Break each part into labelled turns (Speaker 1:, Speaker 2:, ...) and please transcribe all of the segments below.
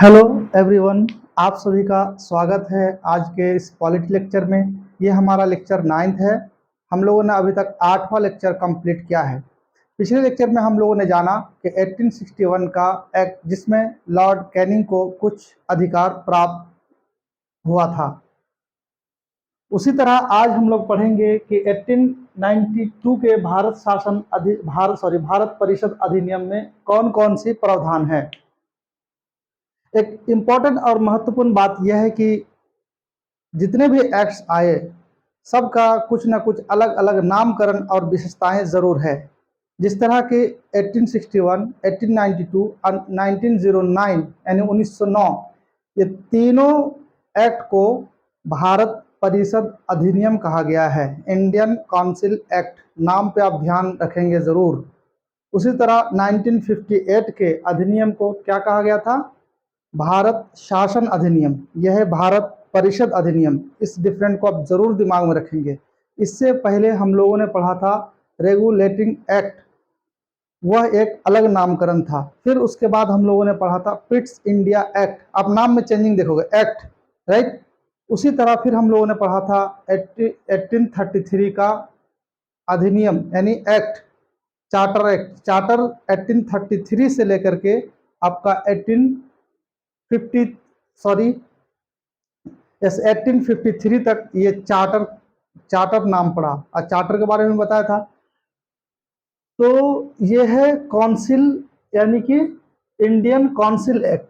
Speaker 1: Hello everyone, आप सभी का स्वागत है आज के इस पॉलिटी लेक्चर में। ये हमारा लेक्चर 9th है। हम लोगों ने अभी तक 8वां लेक्चर कंप्लीट किया है। पिछले लेक्चर में हम लोगों ने जाना कि 1861 का एक्ट, जिसमें लॉर्ड कैनिंग को कुछ अधिकार प्राप्त हुआ था, उसी तरह आज हम लोग पढ़ेंगे कि 1892 के भारत परिषद अधिनियम में कौन कौन सी प्रावधान है। एक इम्पॉर्टेंट और महत्वपूर्ण बात यह है कि जितने भी एक्ट्स आए, सबका कुछ ना कुछ अलग अलग नामकरण और विशेषताएं जरूर है। जिस तरह के 1861, 1892 और 1909 यानी 1909, ये तीनों एक्ट को भारत परिषद अधिनियम कहा गया है। इंडियन काउंसिल एक्ट नाम पे आप ध्यान रखेंगे जरूर। उसी तरह 1958 के अधिनियम को क्या कहा गया था? भारत शासन अधिनियम। यह है भारत परिषद अधिनियम। इस डिफरेंट को आप जरूर दिमाग में रखेंगे। इससे पहले हम लोगों ने पढ़ा था रेगुलेटिंग एक्ट, वह एक अलग नामकरण था। फिर उसके बाद हम लोगों ने पढ़ा था पिट्स इंडिया एक्ट। आप नाम में चेंजिंग देखोगे, एक्ट, राइट। उसी तरह फिर हम लोगों ने पढ़ा था 1833 का अधिनियम यानी एक्ट, चार्टर एक्ट। चार्टर 1833 से लेकर के आपका 1850 सॉरी यस 1853 तक ये चार्टर चार्टर नाम पड़ा और चार्टर के बारे में बताया था। तो ये है काउंसिल यानी कि इंडियन काउंसिल एक्ट।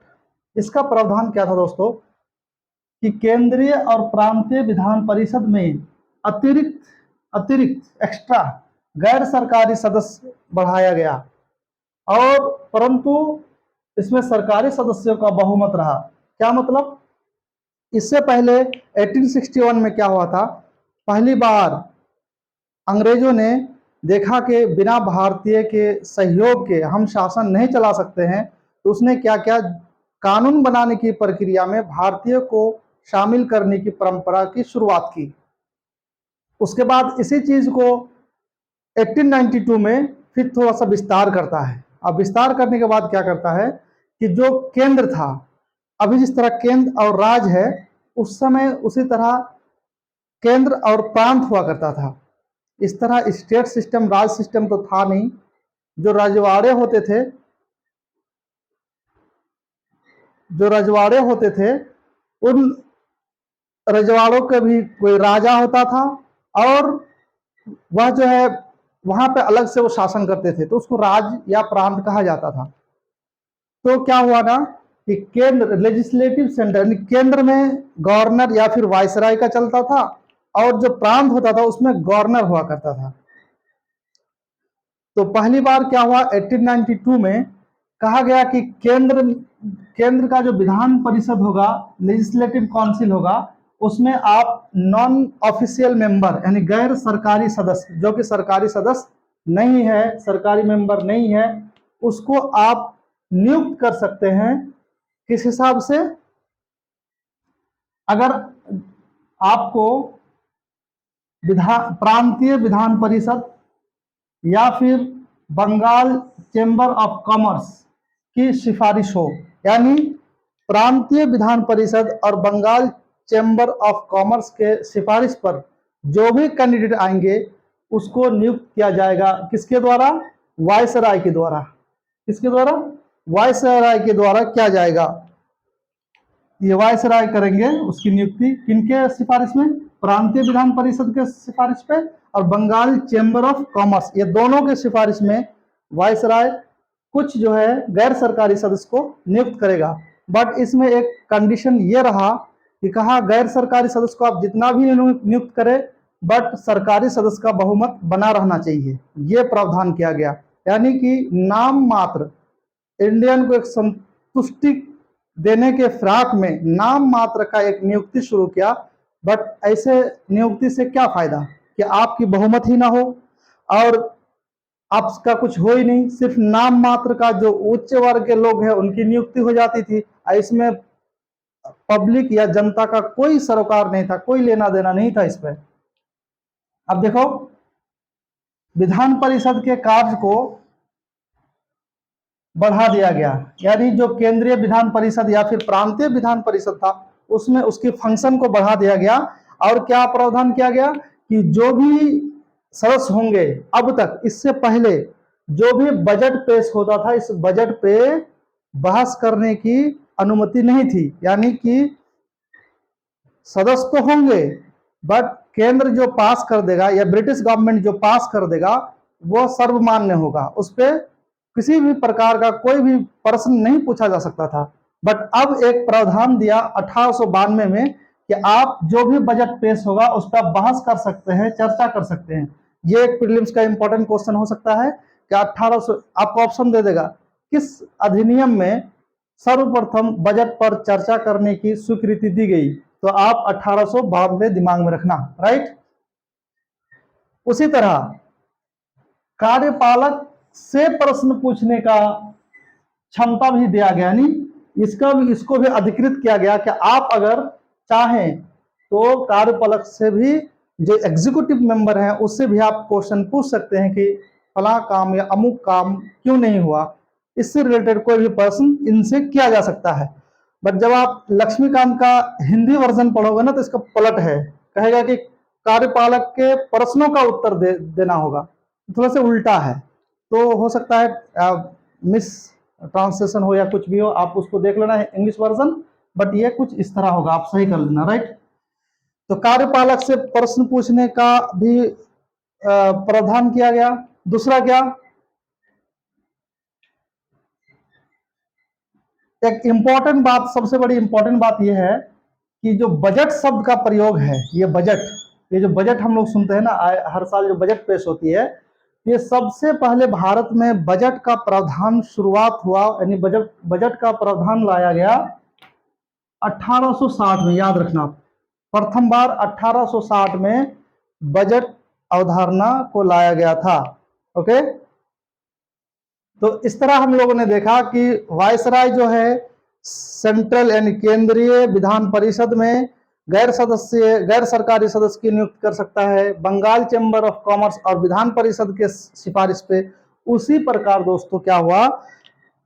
Speaker 1: इसका प्रावधान क्या था दोस्तों कि केंद्रीय और प्रांतीय विधान परिषद में अतिरिक्त अतिरिक्त एक्स्ट्रा गैर सरकारी सदस्य बढ़ाया गया, और परंतु इसमें सरकारी सदस्यों का बहुमत रहा। क्या मतलब? इससे पहले 1861 में क्या हुआ था? पहली बार अंग्रेजों ने देखा कि बिना भारतीय के सहयोग के हम शासन नहीं चला सकते हैं, तो उसने क्या क्या कानून बनाने की प्रक्रिया में भारतीय को शामिल करने की परंपरा की शुरुआत की। उसके बाद इसी चीज को 1892 में फिर थोड़ा सा विस्तार करता है। अब विस्तार करने के बाद क्या करता है कि जो केंद्र था, अभी जिस तरह केंद्र और राज्य है, उस समय उसी तरह केंद्र और प्रांत हुआ करता था। इस तरह स्टेट सिस्टम, राज सिस्टम तो था नहीं। जो रजवाड़े होते थे जो रजवाड़े होते थे उन रजवाड़ों के भी कोई राजा होता था, और वह जो है वहां पे अलग से वो शासन करते थे, तो उसको राज्य या प्रांत कहा जाता था। तो क्या हुआ ना कि केंद्र लेजिस्लेटिव सेंटर, केंद्र में गवर्नर या फिर वायसराय का चलता था, और जो प्रांत होता था उसमें गवर्नर हुआ करता था। तो पहली बार क्या हुआ 1892 में, कहा गया कि केंद्र का जो विधान परिषद होगा, लेजिस्लेटिव काउंसिल होगा, उसमें आप नॉन ऑफिशियल मेंबर यानी गैर सरकारी सदस्य, जो कि सरकारी सदस्य नहीं है, सरकारी मेंबर नहीं है, उसको आप नियुक्त कर सकते हैं। किस हिसाब से? अगर आपको प्रांतीय विधान परिषद या फिर बंगाल चेंबर ऑफ कॉमर्स की सिफारिश हो, यानी प्रांतीय विधान परिषद और बंगाल चेंबर ऑफ कॉमर्स के सिफारिश पर जो भी कैंडिडेट आएंगे उसको नियुक्त किया जाएगा। किसके द्वारा? वायसराय के द्वारा। किसके द्वारा? वायसराय के द्वारा किया जाएगा। ये वायसराय करेंगे उसकी नियुक्ति। किनके सिफारिश में? प्रांतीय विधान परिषद के सिफारिश पे और बंगाल चेंबर ऑफ कॉमर्स, ये दोनों के सिफारिश में वायसराय कुछ जो है गैर सरकारी सदस्य को नियुक्त करेगा। बट इसमें एक कंडीशन ये रहा कि कहा गैर सरकारी सदस्य को आप जितना भी नियुक्त करें, बट सरकारी सदस्य का बहुमत बना रहना चाहिए, ये प्रावधान किया गया। यानी कि नाम मात्र इंडियन को एक संतुष्टि देने के फिराक में नाम मात्र का एक नियुक्ति शुरू किया। बट ऐसे नियुक्ति से क्या फायदा कि आपकी बहुमत ही ना हो और आपका कुछ हो ही नहीं, सिर्फ नाम मात्र का जो उच्च वर्ग के लोग हैं उनकी नियुक्ति हो जाती थी। इसमें पब्लिक या जनता का कोई सरोकार नहीं था, कोई लेना देना नहीं था इस पर। अब देखो, विधान परिषद के कार्य को बढ़ा दिया गया। यानी जो केंद्रीय विधान परिषद या फिर प्रांतीय विधान परिषद था उसमें उसकी फंक्शन को बढ़ा दिया गया। और क्या प्रावधान किया गया कि जो भी सदस्य होंगे, अब तक इससे पहले जो भी बजट पेश होता था इस बजट पे बहस करने की अनुमति नहीं थी। यानी कि सदस्य तो होंगे बट केंद्र जो पास कर देगा या ब्रिटिश गवर्नमेंट जो पास कर देगा वो सर्वमान्य होगा, उस पर किसी भी प्रकार का कोई भी प्रश्न नहीं पूछा जा सकता था। बट अब एक प्रावधान दिया 1892 में कि आप जो भी बजट पेश होगा उस पर आप बहस कर सकते हैं, चर्चा कर सकते हैं। ये एक प्रीलिम्स का इंपॉर्टेंट क्वेश्चन हो सकता है कि 1800 आपको ऑप्शन दे देगा किस अधिनियम में सर्वप्रथम बजट पर चर्चा करने की स्वीकृति दी गई, तो आप 1892 दिमाग में रखना, राइट। उसी तरह कार्यपालक से प्रश्न पूछने का क्षमता भी दिया गया, यानी इसको भी अधिकृत किया गया कि आप अगर चाहें तो कार्यपालक से भी, जो एग्जीक्यूटिव मेंबर हैं उससे भी आप क्वेश्चन पूछ सकते हैं कि फला काम या अमुक काम क्यों नहीं हुआ। इससे रिलेटेड कोई भी प्रश्न इनसे किया जा सकता है। बट जब आप लक्ष्मीकांत का हिंदी वर्जन पढ़ोगे ना तो इसका पलट है, कहेगा कि कार्यपालक के प्रश्नों का उत्तर देना होगा, थोड़ा सा उल्टा है। तो हो सकता है मिस ट्रांसलेशन हो या कुछ भी हो, आप उसको देख लेना है इंग्लिश वर्जन, बट ये कुछ इस तरह होगा, आप सही कर लेना, राइट। तो कार्यपालक से प्रश्न पूछने का भी प्रावधान किया गया। दूसरा क्या, एक इंपॉर्टेंट बात, सबसे बड़ी इंपॉर्टेंट बात यह है कि जो बजट शब्द का प्रयोग है, ये बजट, ये जो बजट हम लोग सुनते हैं ना हर साल जो बजट पेश होती है, ये सबसे पहले भारत में बजट का प्रावधान शुरुआत हुआ, यानी बजट का प्रावधान लाया गया 1860 में। याद रखना, प्रथम बार 1860 में बजट अवधारणा को लाया गया था। ओके, तो इस तरह हम लोगों ने देखा कि वायसराय जो है सेंट्रल यानी केंद्रीय विधान परिषद में गैर सरकारी सदस्य की नियुक्ति कर सकता है, बंगाल चैम्बर ऑफ कॉमर्स और विधान परिषद के सिफारिश पे। उसी प्रकार दोस्तों क्या हुआ,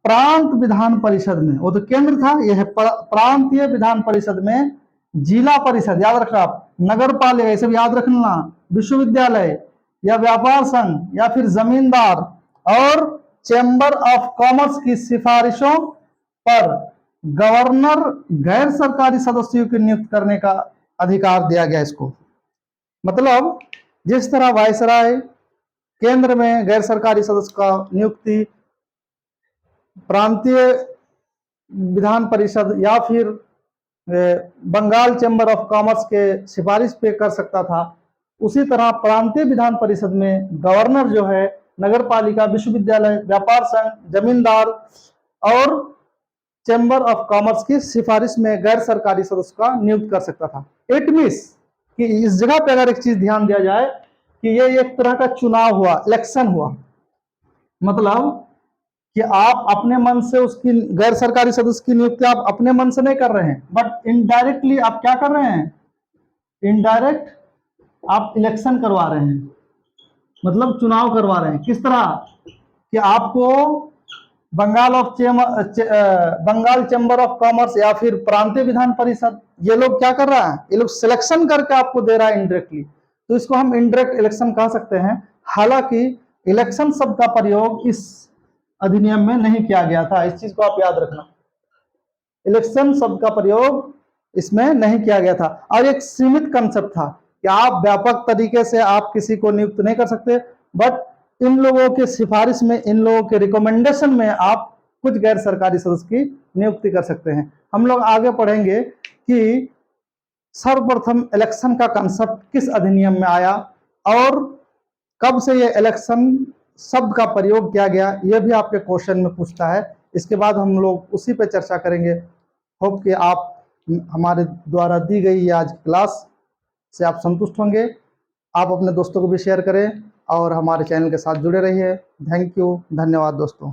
Speaker 1: प्रांत विधान परिषद में, वो तो केंद्र था, यह है प्रांतीय विधान परिषद में जिला परिषद, याद रखना आप, नगर पालिका, ये सब याद रखना, विश्वविद्यालय या व्यापार संघ या फिर जमींदार और चैम्बर ऑफ कॉमर्स की सिफारिशों पर गवर्नर गैर सरकारी सदस्यों की नियुक्त करने का अधिकार दिया गया इसको। मतलब जिस तरह वायसराय केंद्र में गैर सरकारी सदस्य का नियुक्ति प्रांतीय विधान परिषद या फिर बंगाल चैम्बर ऑफ कॉमर्स के सिफारिश पे कर सकता था, उसी तरह प्रांतीय विधान परिषद में गवर्नर जो है नगर पालिका, विश्वविद्यालय, व्यापार संघ, जमींदार और चैम्बर ऑफ कॉमर्स की सिफारिश में गैर सरकारी सदस्य का नियुक्त कर सकता था। इट मीन्स कि इस जगह पे अगर एक चीज ध्यान दिया जाए कि ये एक तरह का चुनाव हुआ, इलेक्शन हुआ, मतलब कि आप अपने मन से उसकी गैर सरकारी सदस्य की नियुक्ति आप अपने मन से नहीं कर रहे हैं, बट इनडायरेक्टली आप क्या कर रहे हैं, इनडायरेक्ट आप इलेक्शन करवा रहे हैं, मतलब चुनाव करवा रहे हैं। किस तरह कि आपको बंगाल चैम्बर ऑफ कॉमर्स या फिर प्रांतीय विधान परिषद, ये लोग क्या कर रहा है, ये लोग सिलेक्शन करके आपको दे रहा है इनडायरेक्टली, तो इसको हम इनडायरेक्ट इलेक्शन कह सकते हैं। हालांकि इलेक्शन शब्द का प्रयोग इस अधिनियम में नहीं किया गया था, इस चीज को आप याद रखना, इलेक्शन शब्द का प्रयोग इसमें नहीं किया गया था। और एक सीमित कंसेप्ट था कि आप व्यापक तरीके से आप किसी को नियुक्त नहीं कर सकते, बट इन लोगों के सिफारिश में, इन लोगों के रिकमेंडेशन में आप कुछ गैर सरकारी सदस्य की नियुक्ति कर सकते हैं। हम लोग आगे पढ़ेंगे कि सर्वप्रथम इलेक्शन का कंसेप्ट किस अधिनियम में आया और कब से ये इलेक्शन शब्द का प्रयोग किया गया, यह भी आपके क्वेश्चन में पूछता है। इसके बाद हम लोग उसी पे चर्चा करेंगे। होप कि आप हमारे द्वारा दी गई आज क्लास से आप संतुष्ट होंगे। आप अपने दोस्तों को भी शेयर करें और हमारे चैनल के साथ जुड़े रहिए। थैंक यू, धन्यवाद दोस्तों।